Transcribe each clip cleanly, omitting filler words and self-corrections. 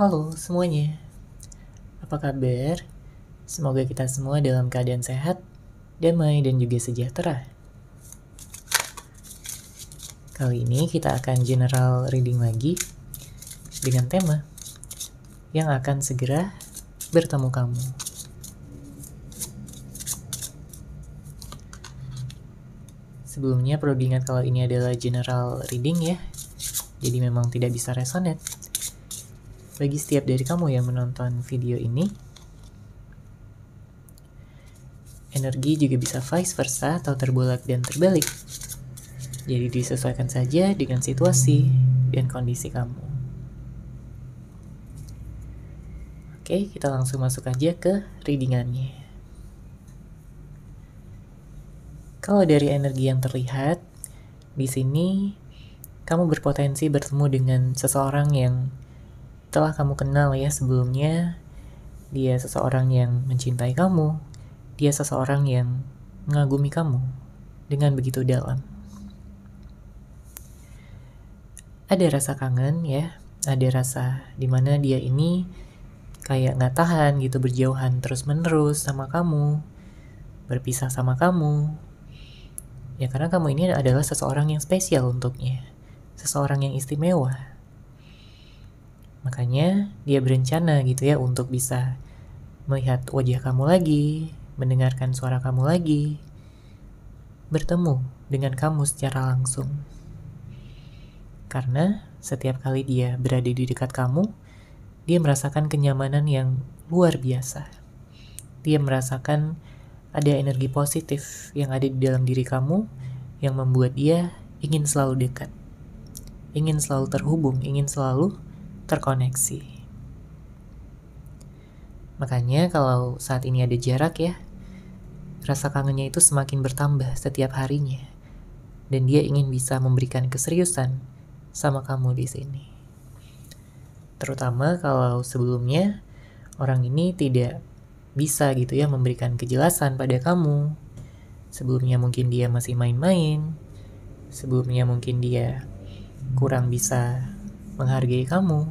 Halo semuanya, apa kabar? Semoga kita semua dalam keadaan sehat, damai, dan juga sejahtera. Kali ini kita akan general reading lagi dengan tema yang akan segera bertemu kamu. Sebelumnya perlu diingat kalau ini adalah general reading ya, jadi memang tidak bisa resonate. Bagi setiap dari kamu yang menonton video ini, energi juga bisa vice versa atau terbolak dan terbalik. Jadi disesuaikan saja dengan situasi dan kondisi kamu. Oke, kita langsung masuk aja ke readingannya. Kalau dari energi yang terlihat, di sini kamu berpotensi bertemu dengan seseorang yang telah kamu kenal ya sebelumnya. Dia seseorang yang mencintai kamu, dia seseorang yang mengagumi kamu dengan begitu dalam. Ada rasa kangen ya, ada rasa dimana dia ini kayak gak tahan gitu berjauhan terus-menerus sama kamu, berpisah sama kamu. Ya karena kamu ini adalah seseorang yang spesial untuknya, seseorang yang istimewa. Makanya dia berencana gitu ya untuk bisa melihat wajah kamu lagi, mendengarkan suara kamu lagi, bertemu dengan kamu secara langsung. Karena setiap kali dia berada di dekat kamu, dia merasakan kenyamanan yang luar biasa. Dia merasakan ada energi positif yang ada di dalam diri kamu yang membuat dia ingin selalu dekat, ingin selalu terhubung, ingin selalu terkoneksi. Makanya kalau saat ini ada jarak ya, rasa kangennya itu semakin bertambah setiap harinya. Dan dia ingin bisa memberikan keseriusan sama kamu di sini. Terutama kalau sebelumnya orang ini tidak bisa gitu ya memberikan kejelasan pada kamu. Sebelumnya mungkin dia masih main-main. Sebelumnya mungkin dia kurang bisa menghargai kamu,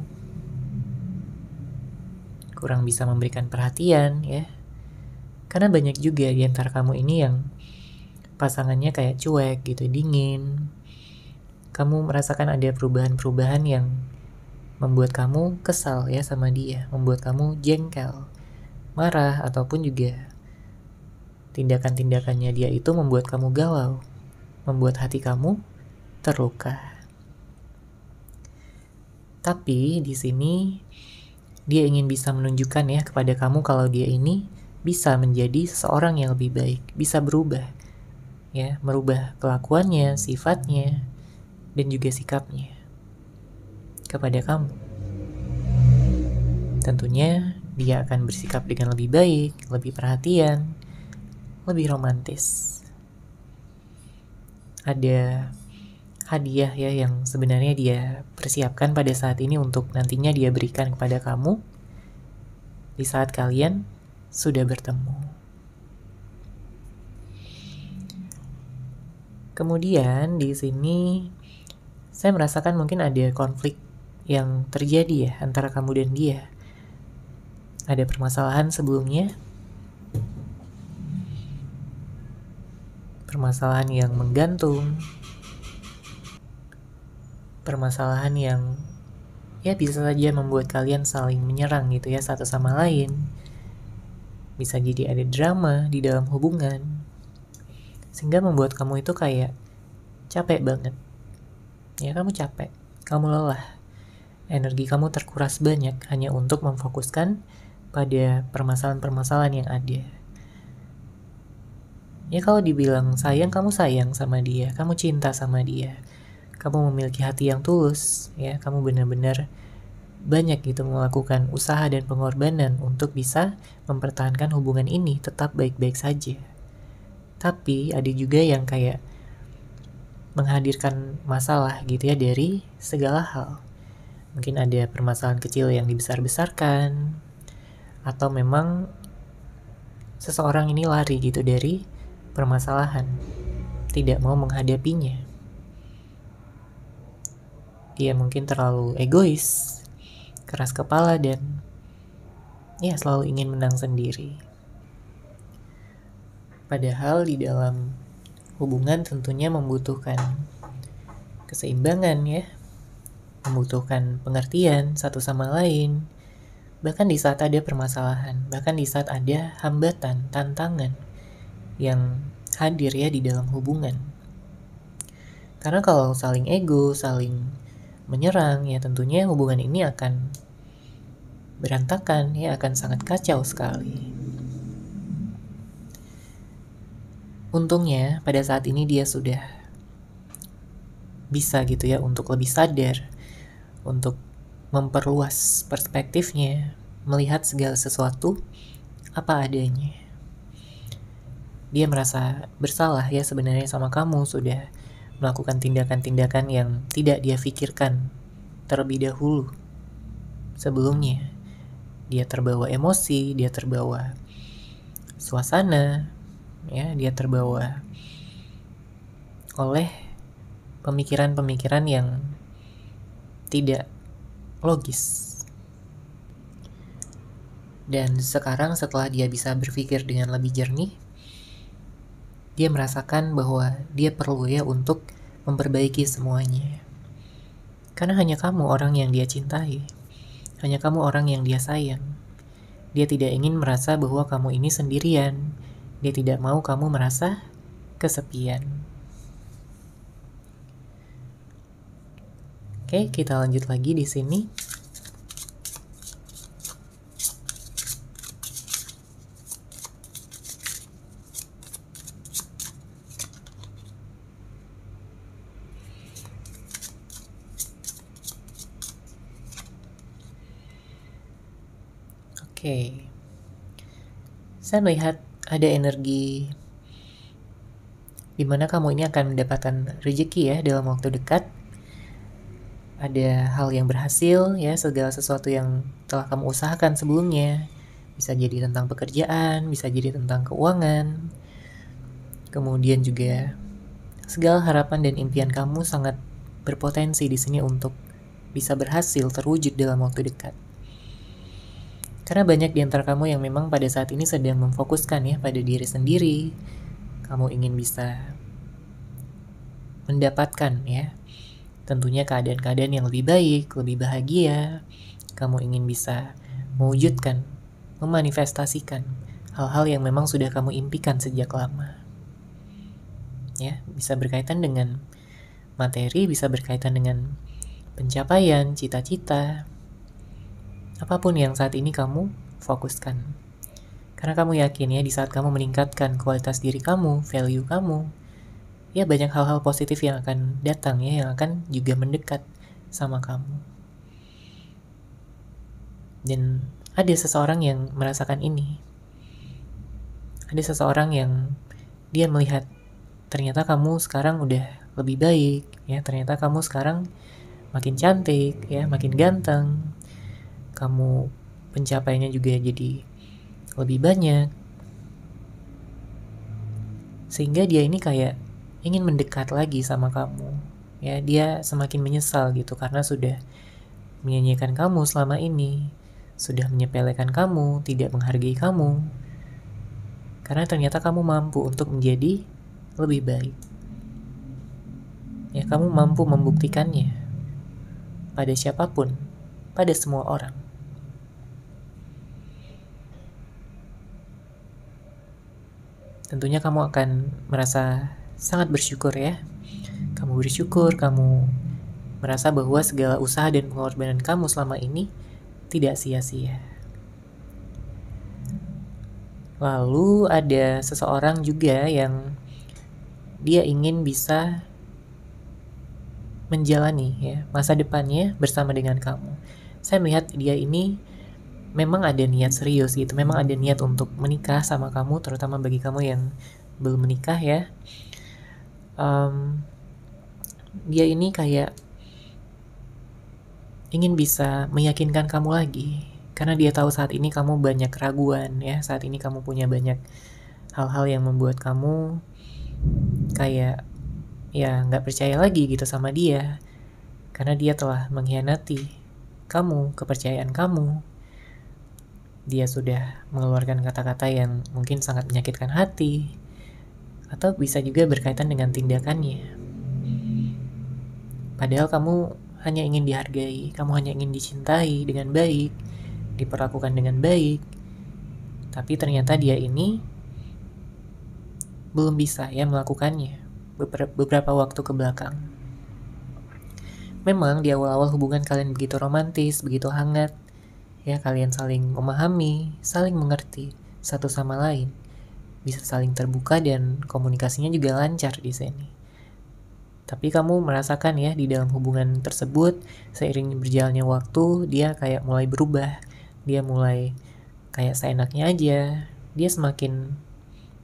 kurang bisa memberikan perhatian ya. Karena banyak juga di antara kamu ini yang pasangannya kayak cuek gitu, dingin. Kamu merasakan ada perubahan-perubahan yang membuat kamu kesal ya sama dia, membuat kamu jengkel, marah, ataupun juga tindakan-tindakannya dia itu membuat kamu galau, membuat hati kamu terluka. Tapi di sini dia ingin bisa menunjukkan ya kepada kamu kalau dia ini bisa menjadi seseorang yang lebih baik, bisa berubah, ya, merubah kelakuannya, sifatnya, dan juga sikapnya kepada kamu. Tentunya dia akan bersikap dengan lebih baik, lebih perhatian, lebih romantis. Ada hadiah ya yang sebenarnya dia persiapkan pada saat ini untuk nantinya dia berikan kepada kamu di saat kalian sudah bertemu. Kemudian di sini saya merasakan mungkin ada konflik yang terjadi ya antara kamu dan dia. Ada permasalahan sebelumnya, permasalahan yang menggantung, permasalahan yang ya bisa saja membuat kalian saling menyerang gitu ya satu sama lain. Bisa jadi ada drama di dalam hubungan, sehingga membuat kamu itu kayak capek banget. Ya kamu capek, kamu lelah, energi kamu terkuras banyak hanya untuk memfokuskan pada permasalahan-permasalahan yang ada. Ya kalau dibilang sayang, kamu sayang sama dia, kamu cinta sama dia, kamu memiliki hati yang tulus, ya kamu benar-benar banyak gitu melakukan usaha dan pengorbanan untuk bisa mempertahankan hubungan ini tetap baik-baik saja. Tapi ada juga yang kayak menghadirkan masalah gitu ya dari segala hal. Mungkin ada permasalahan kecil yang dibesar-besarkan, atau memang seseorang ini lari gitu dari permasalahan, tidak mau menghadapinya. Dia mungkin terlalu egois, keras kepala, dan ya selalu ingin menang sendiri. Padahal di dalam hubungan tentunya membutuhkan keseimbangan ya, membutuhkan pengertian satu sama lain, bahkan di saat ada permasalahan, bahkan di saat ada hambatan, tantangan yang hadir ya di dalam hubungan. Karena kalau saling ego, saling menyerang, ya tentunya hubungan ini akan berantakan ya, akan sangat kacau sekali. Untungnya pada saat ini dia sudah bisa gitu ya untuk lebih sadar, untuk memperluas perspektifnya, melihat segala sesuatu apa adanya. Dia merasa bersalah ya sebenarnya sama kamu, sudah melakukan tindakan-tindakan yang tidak dia pikirkan terlebih dahulu sebelumnya. Dia terbawa emosi, dia terbawa suasana, ya, dia terbawa oleh pemikiran-pemikiran yang tidak logis. Dan sekarang setelah dia bisa berpikir dengan lebih jernih, dia merasakan bahwa dia perlu ya untuk memperbaiki semuanya. Karena hanya kamu orang yang dia cintai, hanya kamu orang yang dia sayang. Dia tidak ingin merasa bahwa kamu ini sendirian. Dia tidak mau kamu merasa kesepian. Oke, kita lanjut lagi di sini. Oke. Saya melihat ada energi di mana kamu ini akan mendapatkan rezeki ya dalam waktu dekat. Ada hal yang berhasil ya, segala sesuatu yang telah kamu usahakan sebelumnya. Bisa jadi tentang pekerjaan, bisa jadi tentang keuangan. Kemudian juga segala harapan dan impian kamu sangat berpotensi di sini untuk bisa berhasil terwujud dalam waktu dekat. Karena banyak di antara kamu yang memang pada saat ini sedang memfokuskan ya pada diri sendiri. Kamu ingin bisa mendapatkan ya tentunya keadaan-keadaan yang lebih baik, lebih bahagia. Kamu ingin bisa mewujudkan, memanifestasikan hal-hal yang memang sudah kamu impikan sejak lama. Ya, bisa berkaitan dengan materi, bisa berkaitan dengan pencapaian, cita-cita, apapun yang saat ini kamu fokuskan. Karena kamu yakin ya di saat kamu meningkatkan kualitas diri kamu, value kamu, ya banyak hal-hal positif yang akan datang ya, yang akan juga mendekat sama kamu. Dan ada seseorang yang merasakan ini. Ada seseorang yang dia melihat ternyata kamu sekarang udah lebih baik ya, ternyata kamu sekarang makin cantik ya, makin ganteng. Kamu pencapaiannya juga jadi lebih banyak. Sehingga dia ini kayak ingin mendekat lagi sama kamu. Ya, dia semakin menyesal gitu karena sudah menyanyiakan kamu selama ini, sudah menyepelekan kamu, tidak menghargai kamu. Karena ternyata kamu mampu untuk menjadi lebih baik. Ya, kamu mampu membuktikannya pada siapapun, pada semua orang. Tentunya kamu akan merasa sangat bersyukur ya. Kamu bersyukur, kamu merasa bahwa segala usaha dan pengorbanan kamu selama ini tidak sia-sia. Lalu ada seseorang juga yang dia ingin bisa menjalani ya masa depannya bersama dengan kamu. Saya melihat dia ini memang ada niat serius gitu, memang ada niat untuk menikah sama kamu, terutama bagi kamu yang belum menikah ya. Dia ini kayak ingin bisa meyakinkan kamu lagi, karena dia tahu saat ini kamu banyak keraguan ya, saat ini kamu punya banyak hal-hal yang membuat kamu kayak ya nggak percaya lagi gitu sama dia, karena dia telah mengkhianati kamu, kepercayaan kamu. Dia sudah mengeluarkan kata-kata yang mungkin sangat menyakitkan hati, atau bisa juga berkaitan dengan tindakannya. Padahal kamu hanya ingin dihargai, kamu hanya ingin dicintai dengan baik, diperlakukan dengan baik. Tapi ternyata dia ini belum bisa ya melakukannya beberapa waktu ke belakang. Memang di awal-awal hubungan kalian begitu romantis, begitu hangat, ya kalian saling memahami, saling mengerti satu sama lain, bisa saling terbuka dan komunikasinya juga lancar di sini. Tapi kamu merasakan ya di dalam hubungan tersebut, seiring berjalannya waktu, dia kayak mulai berubah, dia mulai kayak seenaknya aja, dia semakin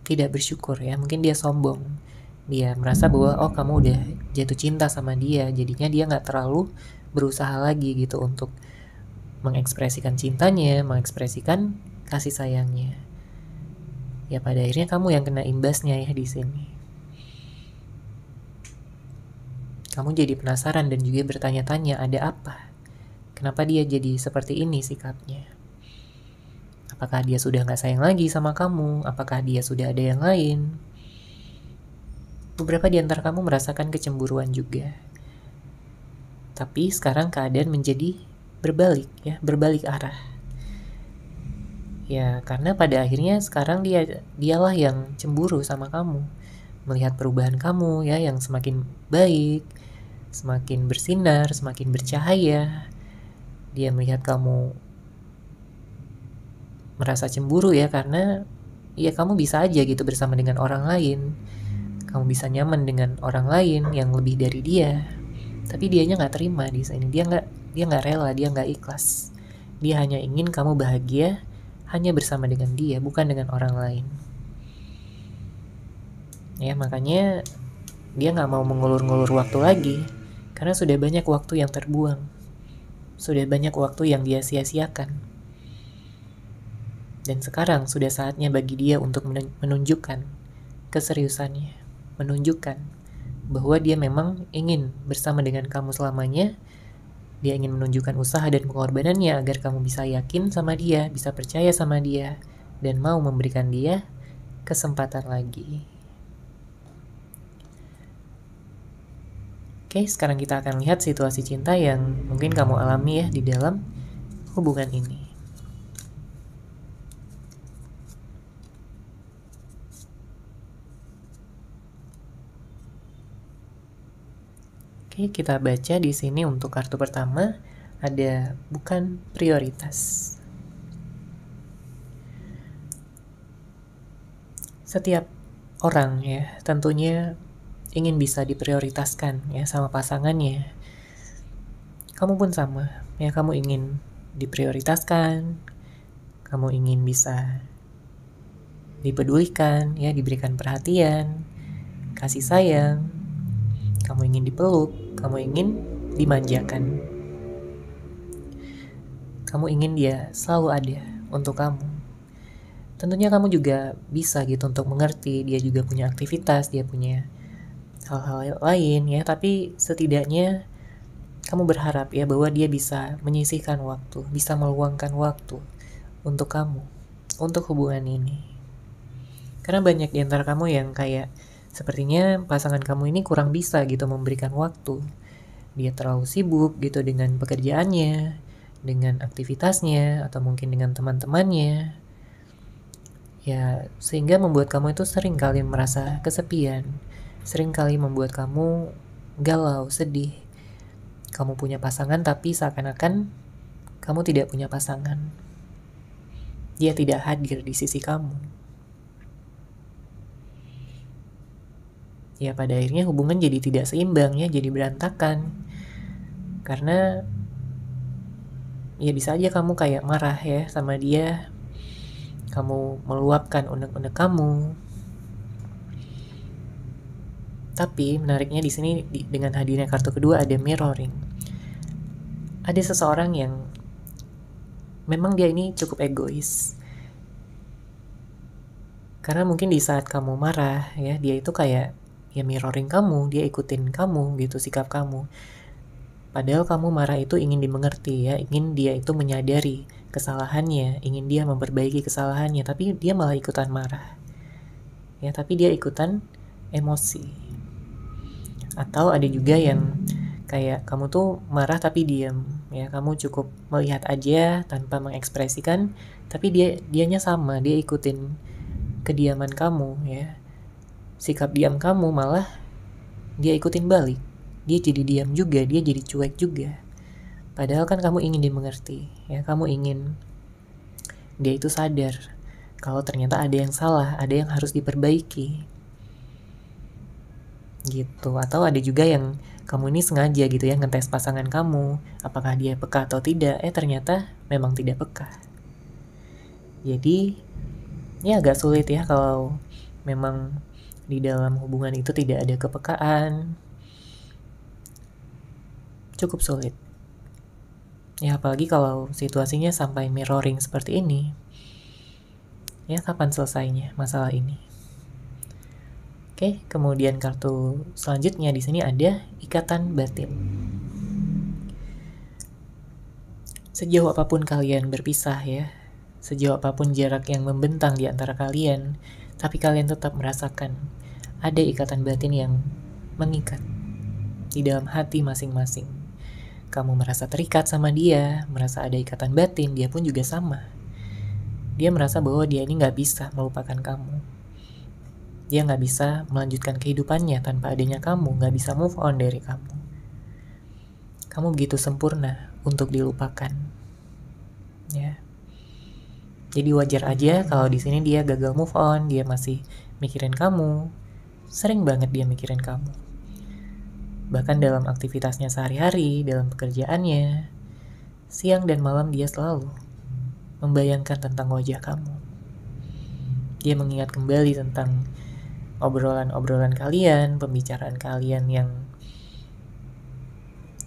tidak bersyukur ya, mungkin dia sombong, dia merasa bahwa oh kamu udah jatuh cinta sama dia, jadinya dia nggak terlalu berusaha lagi gitu untuk mengekspresikan cintanya, mengekspresikan kasih sayangnya. Ya pada akhirnya kamu yang kena imbasnya ya di sini. Kamu jadi penasaran dan juga bertanya-tanya ada apa? Kenapa dia jadi seperti ini sikapnya? Apakah dia sudah gak sayang lagi sama kamu? Apakah dia sudah ada yang lain? Beberapa di antara kamu merasakan kecemburuan juga. Tapi sekarang keadaan menjadi berbalik ya, berbalik arah. Ya karena pada akhirnya sekarang dialah yang cemburu sama kamu. Melihat perubahan kamu ya yang semakin baik, semakin bersinar, semakin bercahaya. Dia melihat kamu merasa cemburu ya karena ya kamu bisa aja gitu bersama dengan orang lain. Kamu bisa nyaman dengan orang lain yang lebih dari dia. Tapi dianya nggak terima di sini. Dia nggak rela, dia nggak ikhlas. Dia hanya ingin kamu bahagia hanya bersama dengan dia, bukan dengan orang lain. Ya makanya dia nggak mau mengulur-ngulur waktu lagi karena sudah banyak waktu yang terbuang, sudah banyak waktu yang dia sia-siakan. Dan sekarang sudah saatnya bagi dia untuk menunjukkan keseriusannya, menunjukkan bahwa dia memang ingin bersama dengan kamu selamanya. Dia ingin menunjukkan usaha dan pengorbanannya agar kamu bisa yakin sama dia, bisa percaya sama dia, dan mau memberikan dia kesempatan lagi. Oke, sekarang kita akan lihat situasi cinta yang mungkin kamu alami ya di dalam hubungan ini. Oke, kita baca di sini untuk kartu pertama ada bukan prioritas. Setiap orang ya tentunya ingin bisa diprioritaskan ya sama pasangannya. Kamu pun sama ya, kamu ingin diprioritaskan, kamu ingin bisa dipedulikan ya, diberikan perhatian, kasih sayang. Kamu ingin dipeluk, kamu ingin dimanjakan. Kamu ingin dia selalu ada untuk kamu. Tentunya kamu juga bisa gitu untuk mengerti, dia juga punya aktivitas, dia punya hal-hal lain ya, tapi setidaknya kamu berharap ya bahwa dia bisa menyisihkan waktu, bisa meluangkan waktu untuk kamu, untuk hubungan ini. Karena banyak di antara kamu yang kayak sepertinya pasangan kamu ini kurang bisa gitu memberikan waktu. Dia terlalu sibuk gitu dengan pekerjaannya, dengan aktivitasnya, atau mungkin dengan teman-temannya. Ya, sehingga membuat kamu itu sering kali merasa kesepian, sering kali membuat kamu galau, sedih. Kamu punya pasangan tapi seakan-akan kamu tidak punya pasangan. Dia tidak hadir di sisi kamu. Ya pada akhirnya hubungan jadi tidak seimbang ya, jadi berantakan. Karena ya bisa aja kamu kayak marah ya sama dia, kamu meluapkan unek-unek kamu. Tapi menariknya di sini dengan hadirnya kartu kedua ada mirroring. Ada seseorang yang memang dia ini cukup egois. Karena mungkin di saat kamu marah ya, dia itu kayak ya mirroring kamu, dia ikutin kamu gitu, sikap kamu. Padahal kamu marah itu ingin dimengerti ya, ingin dia itu menyadari kesalahannya, ingin dia memperbaiki kesalahannya, tapi dia malah ikutan marah. Ya, tapi dia ikutan emosi. Atau ada juga yang kayak kamu tuh marah tapi diam, ya kamu cukup melihat aja tanpa mengekspresikan, tapi dianya sama, dia ikutin kediaman kamu ya. Sikap diam kamu malah dia ikutin balik. Dia jadi diam juga, dia jadi cuek juga. Padahal kan kamu ingin dimengerti, ya kamu ingin dia itu sadar kalau ternyata ada yang salah, ada yang harus diperbaiki. Gitu. Atau ada juga yang kamu ini sengaja gitu ya ngetes pasangan kamu, apakah dia peka atau tidak. Ternyata memang tidak peka. Jadi ya agak sulit ya kalau memang di dalam hubungan itu tidak ada kepekaan. Cukup sulit. Ya apalagi kalau situasinya sampai mirroring seperti ini. Ya kapan selesainya masalah ini? Oke, kemudian kartu selanjutnya di sini ada ikatan batin. Sejauh apapun kalian berpisah ya, sejauh apapun jarak yang membentang di antara kalian, tapi kalian tetap merasakan ada ikatan batin yang mengikat di dalam hati masing-masing. Kamu merasa terikat sama dia, merasa ada ikatan batin, dia pun juga sama. Dia merasa bahwa dia ini gak bisa melupakan kamu. Dia gak bisa melanjutkan kehidupannya tanpa adanya kamu, gak bisa move on dari kamu. Kamu begitu sempurna untuk dilupakan. Ya. Jadi wajar aja kalau di sini dia gagal move on, dia masih mikirin kamu. Sering banget dia mikirin kamu. Bahkan dalam aktivitasnya sehari-hari, dalam pekerjaannya, siang dan malam dia selalu membayangkan tentang wajah kamu. Dia mengingat kembali tentang obrolan-obrolan kalian, pembicaraan kalian yang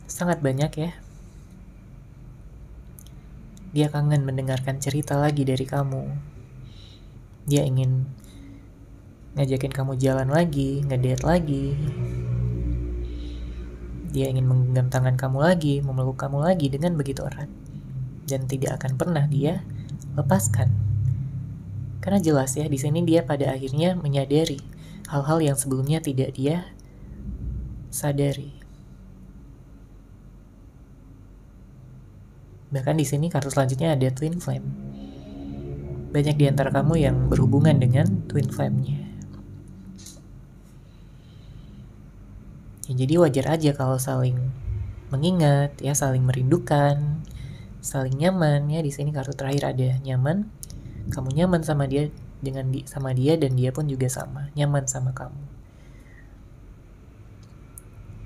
sangat banyak ya. Dia kangen mendengarkan cerita lagi dari kamu. Dia ingin ngajakin kamu jalan lagi, ngedate lagi. Dia ingin menggenggam tangan kamu lagi, memeluk kamu lagi dengan begitu erat. Dan tidak akan pernah dia lepaskan. Karena jelas ya, di sini dia pada akhirnya menyadari hal-hal yang sebelumnya tidak dia sadari. Bahkan di sini kartu selanjutnya ada twin flame. Banyak di antara kamu yang berhubungan dengan twin flame-nya. Ya, jadi wajar aja kalau saling mengingat, ya saling merindukan, saling nyaman. Ya di sini kartu terakhir ada nyaman. Kamu nyaman sama dia sama dia dan dia pun juga sama, nyaman sama kamu.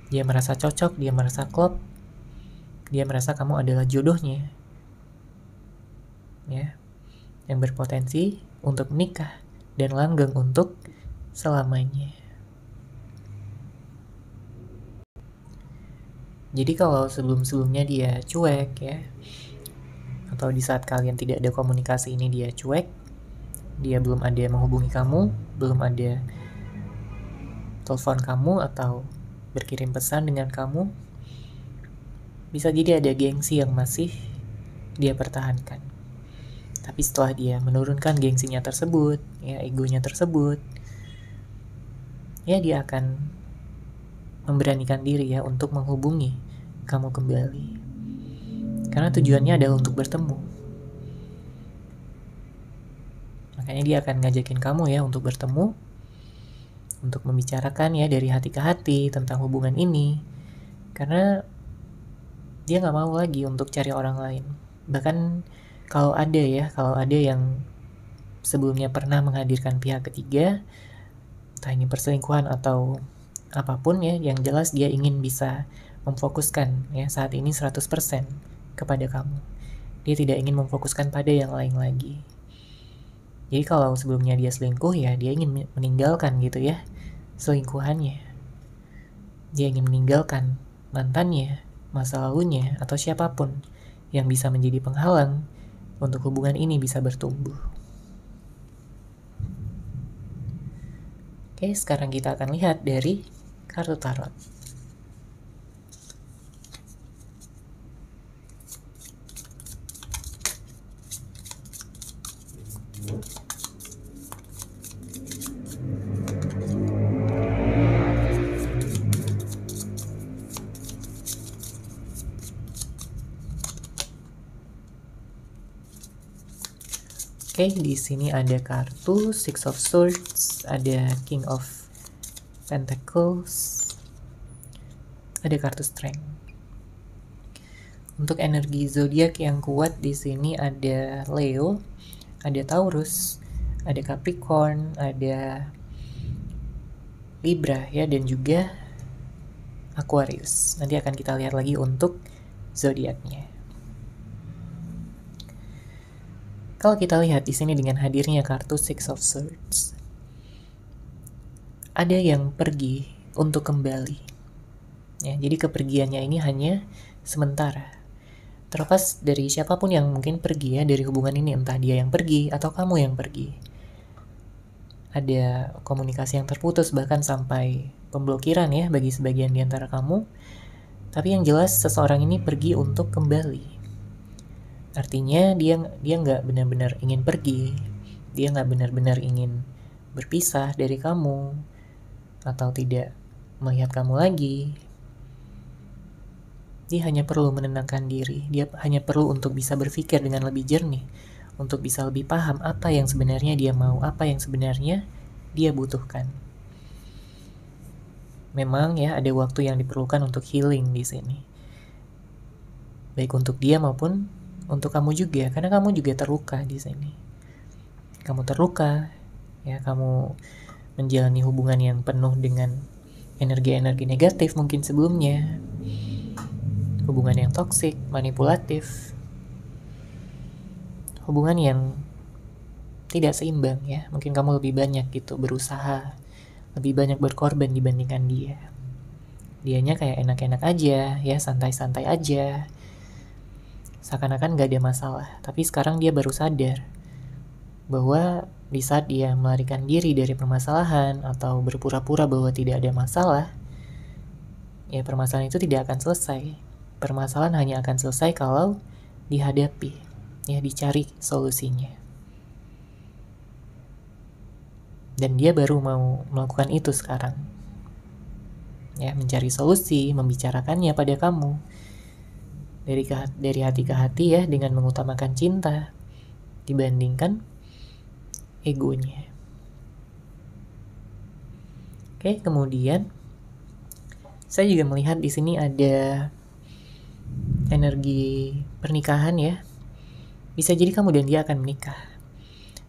Dia merasa cocok, dia merasa klop, dia merasa kamu adalah jodohnya. Ya. Yang berpotensi untuk menikah dan langgeng untuk selamanya. Jadi kalau sebelum-sebelumnya dia cuek ya, atau di saat kalian tidak ada komunikasi ini dia cuek, dia belum ada menghubungi kamu, belum ada telepon kamu atau berkirim pesan dengan kamu, bisa jadi ada gengsi yang masih dia pertahankan. Tapi setelah dia menurunkan gengsinya tersebut, ya egonya tersebut, ya dia akan memberanikan diri ya untuk menghubungi kamu kembali. Karena tujuannya adalah untuk bertemu. Makanya dia akan ngajakin kamu ya untuk bertemu, untuk membicarakan ya dari hati ke hati tentang hubungan ini. Karena dia gak mau lagi untuk cari orang lain. Bahkan kalau ada yang sebelumnya pernah menghadirkan pihak ketiga, entah ini perselingkuhan atau apapun ya, yang jelas dia ingin bisa memfokuskan ya saat ini 100% kepada kamu. Dia tidak ingin memfokuskan pada yang lain lagi. Jadi kalau sebelumnya dia selingkuh ya dia ingin meninggalkan gitu ya selingkuhannya. Dia ingin meninggalkan mantannya, masa lalunya, atau siapapun yang bisa menjadi penghalang untuk hubungan ini bisa bertumbuh. Oke, sekarang kita akan lihat dari kartu tarot. Oke, di sini ada kartu Six of Swords, ada King of Pentacles, ada kartu Strength. Untuk energi zodiak yang kuat di sini ada Leo, ada Taurus, ada Capricorn, ada Libra ya, dan juga Aquarius. Nanti akan kita lihat lagi untuk zodiaknya. Kalau kita lihat di sini dengan hadirnya kartu Six of Swords, ada yang pergi untuk kembali. Ya, jadi kepergiannya ini hanya sementara. Terlepas dari siapapun yang mungkin pergi ya dari hubungan ini, entah dia yang pergi atau kamu yang pergi. Ada komunikasi yang terputus, bahkan sampai pemblokiran ya bagi sebagian di antara kamu. Tapi yang jelas seseorang ini pergi untuk kembali. Artinya dia nggak benar-benar ingin pergi, dia nggak benar-benar ingin berpisah dari kamu, atau tidak melihat kamu lagi. Dia hanya perlu menenangkan diri, dia hanya perlu untuk bisa berpikir dengan lebih jernih, untuk bisa lebih paham apa yang sebenarnya dia mau, apa yang sebenarnya dia butuhkan. Memang ya ada waktu yang diperlukan untuk healing di sini, baik untuk dia maupun untuk kamu juga, karena kamu juga terluka di sini. Kamu terluka, ya kamu menjalani hubungan yang penuh dengan energi-energi negatif mungkin sebelumnya, hubungan yang toksik, manipulatif, hubungan yang tidak seimbang ya. Mungkin kamu lebih banyak gitu berusaha, lebih banyak berkorban dibandingkan dia. Dianya kayak enak-enak aja ya, santai-santai aja, seakan-akan gak ada masalah. Tapi sekarang dia baru sadar bahwa di saat dia melarikan diri dari permasalahan atau berpura-pura bahwa tidak ada masalah, ya permasalahan itu tidak akan selesai. Permasalahan hanya akan selesai kalau dihadapi, ya dicari solusinya. Dan dia baru mau melakukan itu sekarang. Ya, mencari solusi, membicarakannya pada kamu. Dari hati ke hati ya, dengan mengutamakan cinta dibandingkan egonya. Oke, kemudian saya juga melihat di sini ada energi pernikahan ya. Bisa jadi kamu dan dia akan menikah.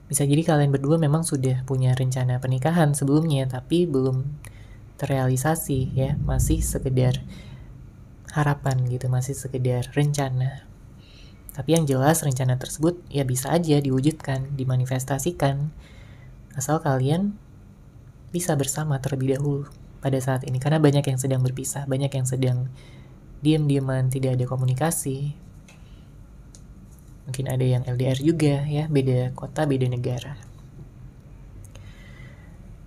Bisa jadi kalian berdua memang sudah punya rencana pernikahan sebelumnya, tapi belum terrealisasi ya, masih sekedar harapan gitu, masih sekedar rencana. Tapi yang jelas rencana tersebut ya bisa aja diwujudkan, dimanifestasikan, asal kalian bisa bersama terlebih dahulu pada saat ini. Karena banyak yang sedang berpisah, banyak yang sedang diam-diaman, tidak ada komunikasi. Mungkin ada yang LDR juga ya, beda kota, beda negara.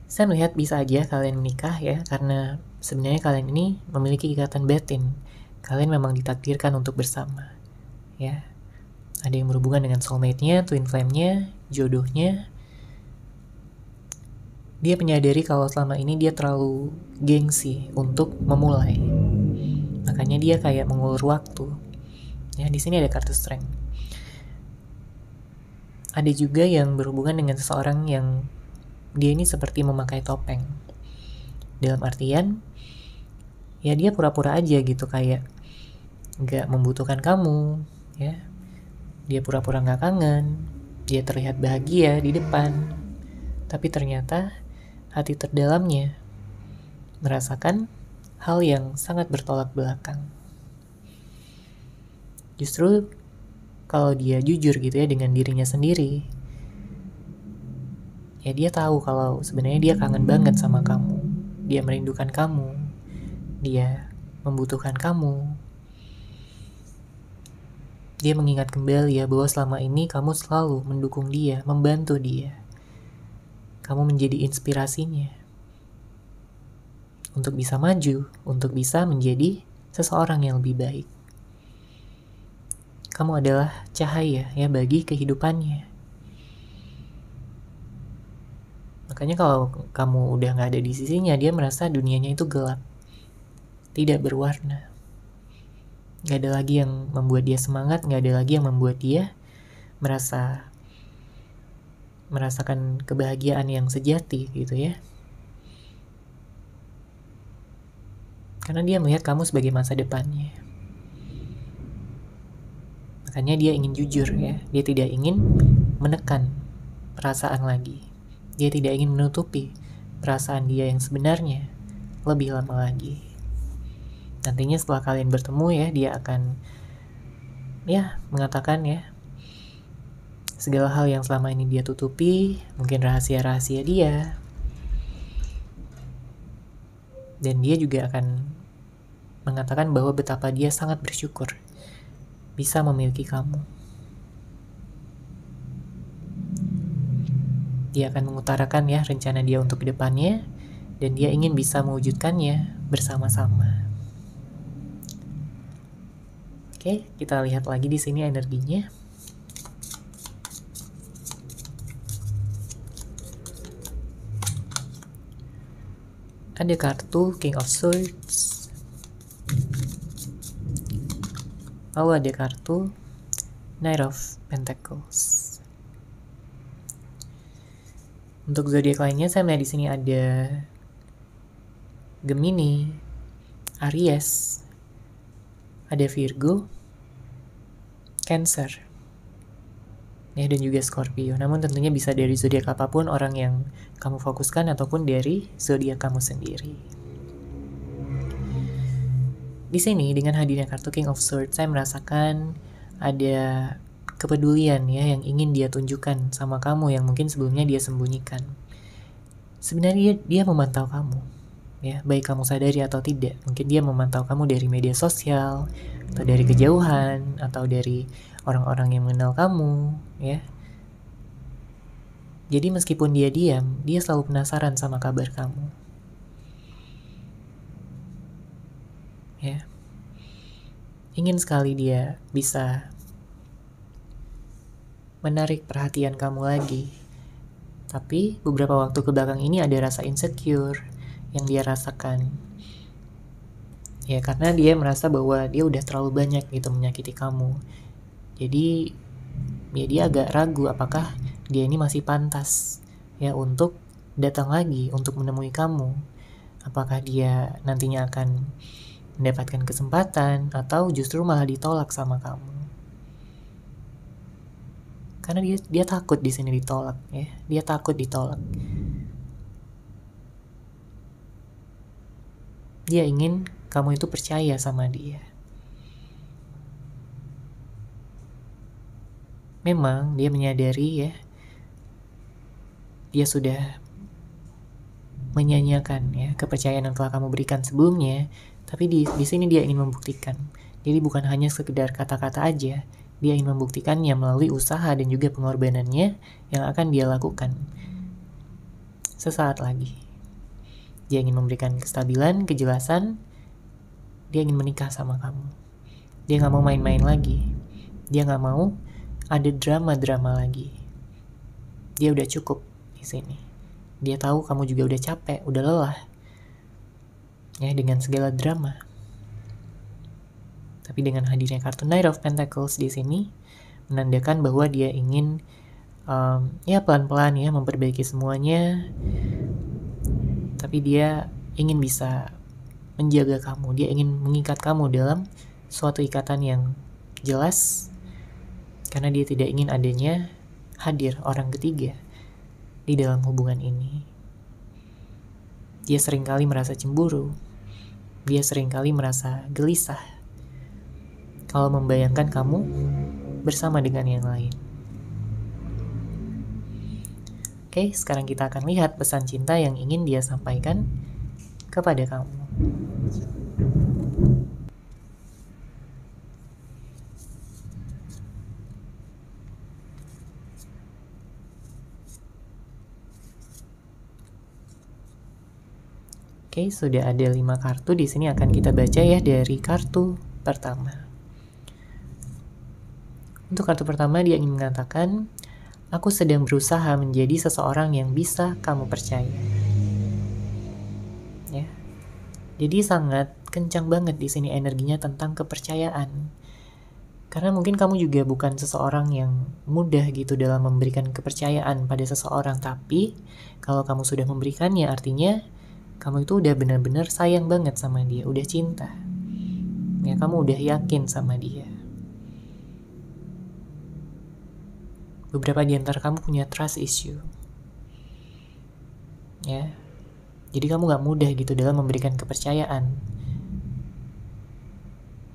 Saya melihat bisa aja kalian menikah ya, karena sebenarnya kalian ini memiliki ikatan batin. Kalian memang ditakdirkan untuk bersama. Ya. Ada yang berhubungan dengan soulmate-nya, twin flame-nya, jodohnya. Dia menyadari kalau selama ini dia terlalu gengsi untuk memulai. Makanya dia kayak mengulur waktu. Ya, di sini ada kartu strength. Ada juga yang berhubungan dengan seseorang yang dia ini seperti memakai topeng. Dalam artian, ya dia pura-pura aja gitu, kayak gak membutuhkan kamu, ya. Dia pura-pura gak kangen, dia terlihat bahagia di depan, tapi ternyata hati terdalamnya merasakan hal yang sangat bertolak belakang. Justru kalau dia jujur gitu ya dengan dirinya sendiri, ya dia tahu kalau sebenarnya dia kangen banget sama kamu, dia merindukan kamu, dia membutuhkan kamu. Dia mengingat kembali ya bahwa selama ini kamu selalu mendukung dia, membantu dia. Kamu menjadi inspirasinya untuk bisa maju, untuk bisa menjadi seseorang yang lebih baik. Kamu adalah cahaya ya bagi kehidupannya. Makanya kalau kamu udah gak ada di sisinya, dia merasa dunianya itu gelap, tidak berwarna. Gak ada lagi yang membuat dia semangat, gak ada lagi yang membuat dia merasa merasakan kebahagiaan yang sejati gitu ya. Karena dia melihat kamu sebagai masa depannya. Makanya dia ingin jujur ya. Dia tidak ingin menekan perasaan lagi. Dia tidak ingin menutupi perasaan dia yang sebenarnya lebih lama lagi. Nantinya setelah kalian bertemu ya, dia akan mengatakan ya segala hal yang selama ini dia tutupi, mungkin rahasia-rahasia dia. Dan dia juga akan mengatakan bahwa betapa dia sangat bersyukur bisa memiliki kamu. Dia akan mengutarakan ya rencana dia untuk kedepannya, dan dia ingin bisa mewujudkannya bersama-sama. Oke, kita lihat lagi di sini energinya. Ada kartu King of Swords. Lalu ada kartu Knight of Pentacles. Untuk zodiak lainnya saya melihat di sini ada Gemini, Aries, ada Virgo, Cancer, ya, dan juga Scorpio. Namun tentunya bisa dari zodiak apapun orang yang kamu fokuskan ataupun dari zodiak kamu sendiri. Di sini dengan hadirnya kartu King of Swords, saya merasakan ada kepedulian ya yang ingin dia tunjukkan sama kamu yang mungkin sebelumnya dia sembunyikan. Sebenarnya dia memantau kamu, ya, baik kamu sadari atau tidak. Mungkin dia memantau kamu dari media sosial, atau dari kejauhan, atau dari orang-orang yang mengenal kamu, ya. Jadi meskipun dia diam, dia selalu penasaran sama kabar kamu. Ya. Ingin sekali dia bisa menarik perhatian kamu lagi. Tapi beberapa waktu kebelakang ini ada rasa insecure yang dia rasakan. Ya, karena dia merasa bahwa dia udah terlalu banyak gitu menyakiti kamu. Jadi ya dia agak ragu apakah dia ini masih pantas ya untuk datang lagi untuk menemui kamu. Apakah dia nantinya akan mendapatkan kesempatan atau justru malah ditolak sama kamu. Karena dia takut di sini ditolak ya. Dia takut ditolak. Dia ingin kamu itu percaya sama dia. Memang dia menyadari ya, dia sudah menyanyiakan ya kepercayaan yang telah kamu berikan sebelumnya, tapi di sini dia ingin membuktikan. Jadi bukan hanya sekedar kata-kata aja, dia ingin membuktikannya melalui usaha dan juga pengorbanannya yang akan dia lakukan. Sesaat lagi, dia ingin memberikan kestabilan, kejelasan. Dia ingin menikah sama kamu. Dia gak mau main-main lagi. Dia gak mau ada drama-drama lagi. Dia udah cukup di sini. Dia tahu kamu juga udah capek, udah lelah ya dengan segala drama. Tapi dengan hadirnya kartu Knight of Pentacles di sini menandakan bahwa dia ingin pelan-pelan ya memperbaiki semuanya. Tapi dia ingin bisa menjaga kamu. Dia ingin mengikat kamu dalam suatu ikatan yang jelas. Karena dia tidak ingin adanya hadir orang ketiga di dalam hubungan ini. Dia seringkali merasa cemburu. Dia seringkali merasa gelisah kalau membayangkan kamu bersama dengan yang lain. Oke, sekarang kita akan lihat pesan cinta yang ingin dia sampaikan kepada kamu. Oke, sudah ada 5 kartu di sini akan kita baca ya dari kartu pertama. Untuk kartu pertama dia ingin mengatakan, aku sedang berusaha menjadi seseorang yang bisa kamu percaya. Ya. Jadi sangat kencang banget di sini energinya tentang kepercayaan. Karena mungkin kamu juga bukan seseorang yang mudah gitu dalam memberikan kepercayaan pada seseorang. Tapi kalau kamu sudah memberikannya, artinya kamu itu udah benar-benar sayang banget sama dia, udah cinta. Ya, kamu udah yakin sama dia. Beberapa di antara kamu punya trust issue. Ya. Jadi kamu gak mudah gitu dalam memberikan kepercayaan.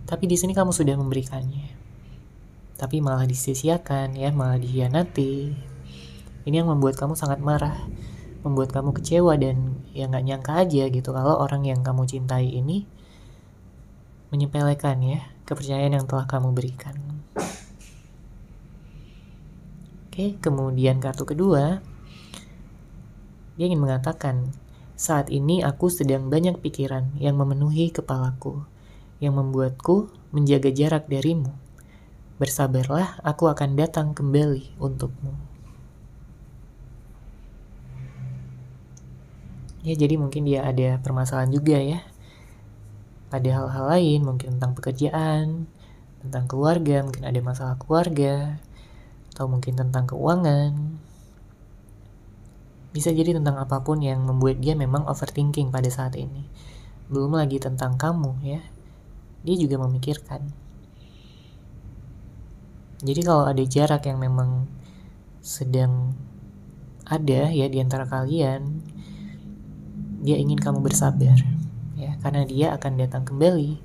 Tapi di sini kamu sudah memberikannya. Tapi malah disia-siakan, ya, malah dikhianati. Ini yang membuat kamu sangat marah, membuat kamu kecewa dan ya gak nyangka aja gitu kalau orang yang kamu cintai ini menyepelekan ya kepercayaan yang telah kamu berikan. Oke, kemudian kartu kedua, dia ingin mengatakan, saat ini aku sedang banyak pikiran yang memenuhi kepalaku, yang membuatku menjaga jarak darimu. Bersabarlah, aku akan datang kembali untukmu. Ya, jadi mungkin dia ada permasalahan juga ya. Pada hal-hal lain, mungkin tentang pekerjaan, tentang keluarga, mungkin ada masalah keluarga, atau mungkin tentang keuangan. Bisa jadi tentang apapun yang membuat dia memang overthinking pada saat ini. Belum lagi tentang kamu ya. Dia juga memikirkan. Jadi kalau ada jarak yang memang sedang ada ya di antara kalian, dia ingin kamu bersabar ya, karena dia akan datang kembali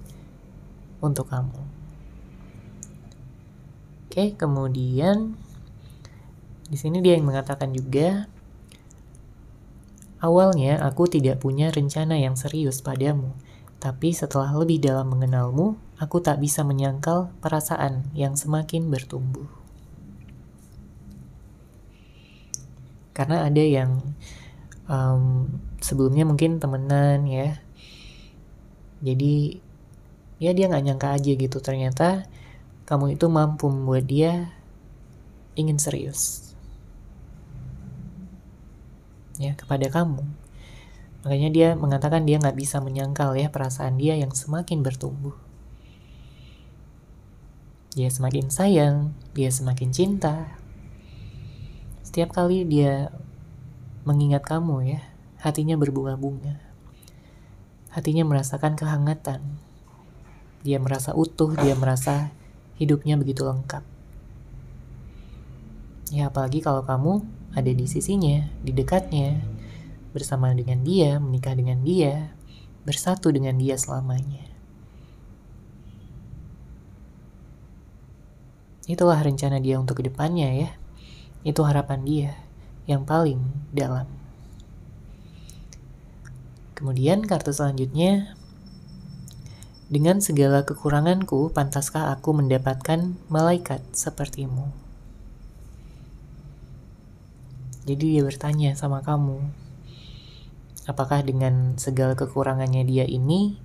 untuk kamu. Oke, kemudian di sini dia yang mengatakan juga, awalnya aku tidak punya rencana yang serius padamu, tapi setelah lebih dalam mengenalmu, aku tak bisa menyangkal perasaan yang semakin bertumbuh. Karena ada yang sebelumnya mungkin temenan ya, jadi ya dia gak nyangka aja gitu, ternyata kamu itu mampu membuat dia ingin serius ya kepada kamu. Makanya dia mengatakan dia gak bisa menyangkal ya perasaan dia yang semakin bertumbuh. Dia semakin sayang, dia semakin cinta. Setiap kali dia mengingat kamu ya, hatinya berbunga-bunga. Hatinya merasakan kehangatan. Dia merasa utuh, dia merasa hidupnya begitu lengkap. Ya, apalagi kalau kamu ada di sisinya, di dekatnya, bersama dengan dia, menikah dengan dia, bersatu dengan dia selamanya. Itulah rencana dia untuk kedepannya ya. Itu harapan dia yang paling dalam. Kemudian kartu selanjutnya, dengan segala kekuranganku, pantaskah aku mendapatkan malaikat sepertimu? Jadi dia bertanya sama kamu, apakah dengan segala kekurangannya dia ini,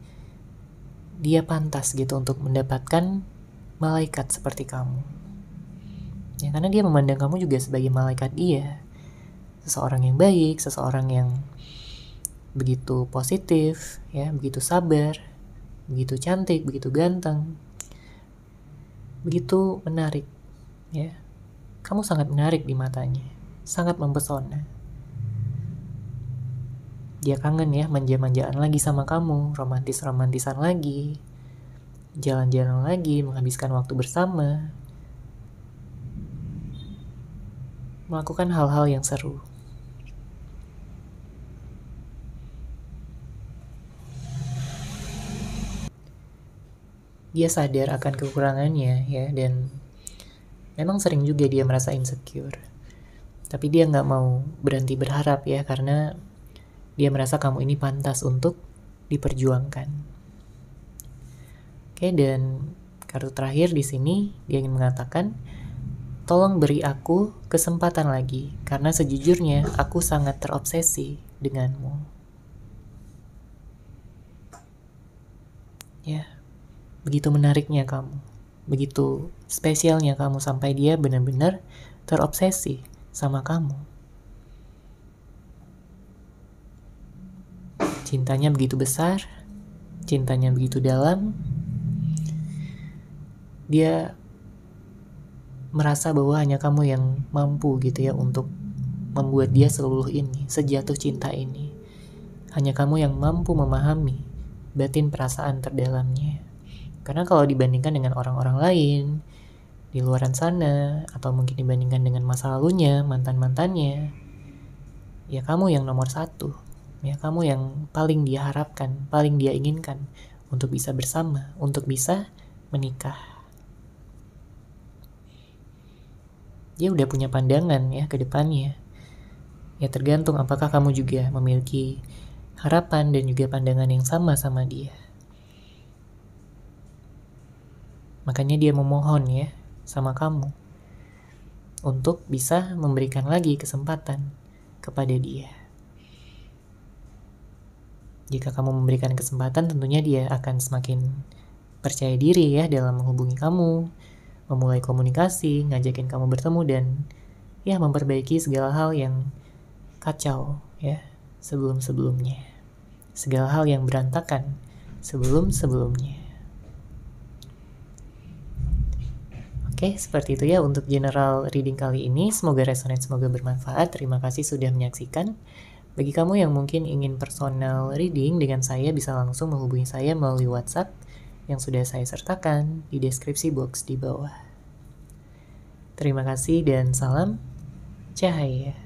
dia pantas gitu untuk mendapatkan malaikat seperti kamu? Ya, karena dia memandang kamu juga sebagai malaikat dia. Seseorang yang baik, seseorang yang begitu positif, ya, begitu sabar, begitu cantik, begitu ganteng, begitu menarik, ya. Kamu sangat menarik di matanya, sangat mempesona. Dia kangen ya, manja-manjaan lagi sama kamu, romantis-romantisan lagi, jalan-jalan lagi, menghabiskan waktu bersama, melakukan hal-hal yang seru. Dia sadar akan kekurangannya ya, dan memang sering juga dia merasa insecure. Tapi dia gak mau berhenti berharap ya, karena dia merasa kamu ini pantas untuk diperjuangkan. Oke, dan kartu terakhir di sini dia ingin mengatakan, tolong beri aku kesempatan lagi, karena sejujurnya aku sangat terobsesi denganmu. Ya, begitu menariknya kamu, begitu spesialnya kamu sampai dia benar-benar terobsesi sama kamu. Cintanya begitu besar, cintanya begitu dalam. Dia merasa bahwa hanya kamu yang mampu gitu ya untuk membuat dia seluluh ini, sejatuh cinta ini. Hanya kamu yang mampu memahami batin perasaan terdalamnya. Karena kalau dibandingkan dengan orang-orang lain di luaran sana, atau mungkin dibandingkan dengan masa lalunya, mantan-mantannya, ya kamu yang nomor satu. Ya kamu yang paling dia harapkan, paling dia inginkan untuk bisa bersama, untuk bisa menikah. Dia udah punya pandangan ya ke depannya. Ya tergantung apakah kamu juga memiliki harapan dan juga pandangan yang sama dia. Makanya dia memohon ya sama kamu untuk bisa memberikan lagi kesempatan kepada dia. Jika kamu memberikan kesempatan, tentunya dia akan semakin percaya diri ya dalam menghubungi kamu, memulai komunikasi, ngajakin kamu bertemu, dan ya memperbaiki segala hal yang kacau ya sebelum-sebelumnya. Segala hal yang berantakan sebelum-sebelumnya. Oke, seperti itu ya untuk general reading kali ini. Semoga resonate, semoga bermanfaat. Terima kasih sudah menyaksikan. Bagi kamu yang mungkin ingin personal reading dengan saya, bisa langsung menghubungi saya melalui WhatsApp yang sudah saya sertakan di deskripsi box di bawah. Terima kasih dan salam cahaya.